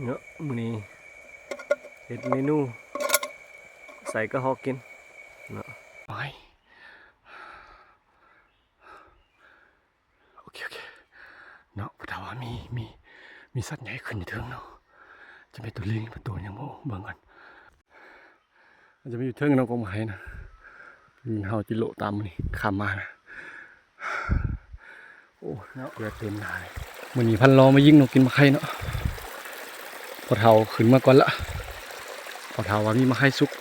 เนาะมื้อนี้เฮ็ดเมนูใส่กระหอกกินเนาะไปโอเคเนาะแต่ว่ามีสัตว์ใหญ่ขึ้นอยู่เทิงเนาะจะเป็นตัวลิงเป็นตัวยังโม่เบิ่งกันมันจะมีอยู่เทิงเนาะกองไม้นะเฮาจิโลตามนี่ข้ามมานะโอ้เนาะเรือเต็มหน้าเลยมื้อนี้พันรอมายิงนกกินมะไข่เนาะพอเฒ่าขึ้นมาก่อนละพอเฒ่าว่ามีมะไข่สุก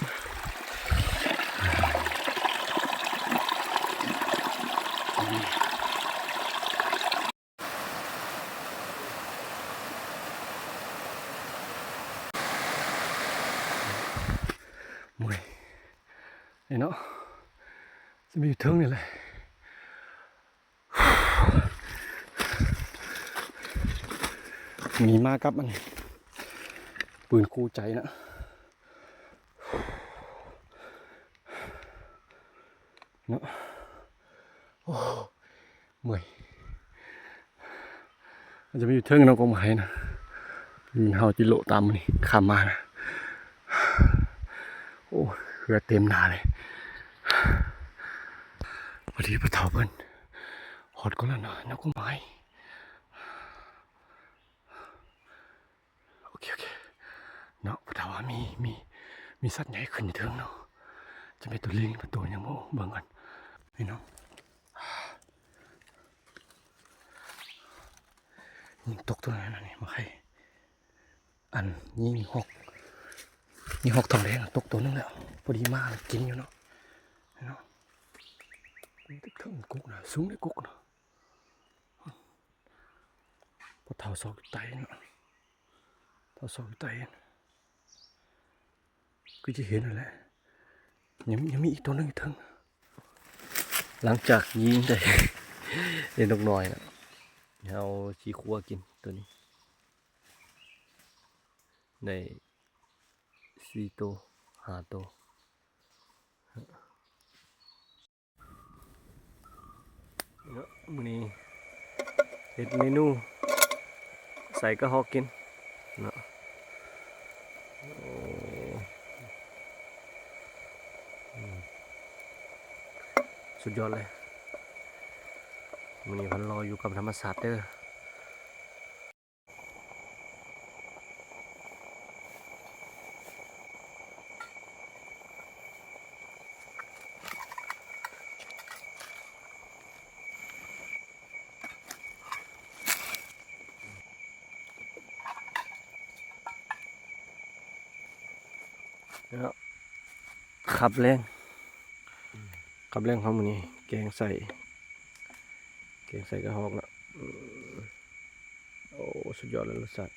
มวยนี่เนาะจะมีอยู่เทิงนี่แหละมีมากับมันปืนคู่ใจนะเนาะโอ้เมื่อยมันจะมีอยู่เทิงเนาะกองไม้นะเฮาจิโลตามนี่ข้ามมานะโอ้เรือเต็มหน้าเลยพอดีปะเฒ่าเพิ่นหอดก็แล้วเนาะเนาะกองไม้โอเคเนาะแต่ว่ามีสัตว์ใหญ่ขึ้นอยู่เทิงเนาะจะเป็นตัวลิงเป็นตัวยังโม่เบิ่งกันพี่น้องยิงตกตัวนั้นนี่มาใครอันยิงหกทองแดงตกตัวนึงแล้วพอดีมากกินอยู่เนาะเนาะเทิงกุกนะสูงได้กุกเนาะพอเท้าซอกไตเนาะเท้าซอกไตก็จะเห็นอะไรยังมีอีกตัวนึงอีกทั้งหลังจากยิงได้เล่นนกน้อยนะเอาชีคัวกินตัวนี้ใน4 ตัว5 ตัวมื้อนี้เฮ็ดเมนูใส่กระหอกกินเนาะสุดยอดเลยมื้อนี้พันรออยู่กับธรรมศาสตร์เด้อแล้วขับแรงของมื้อนี้แกงใส่กระหอกนะโอ้สุดยอดเลยรสชาติ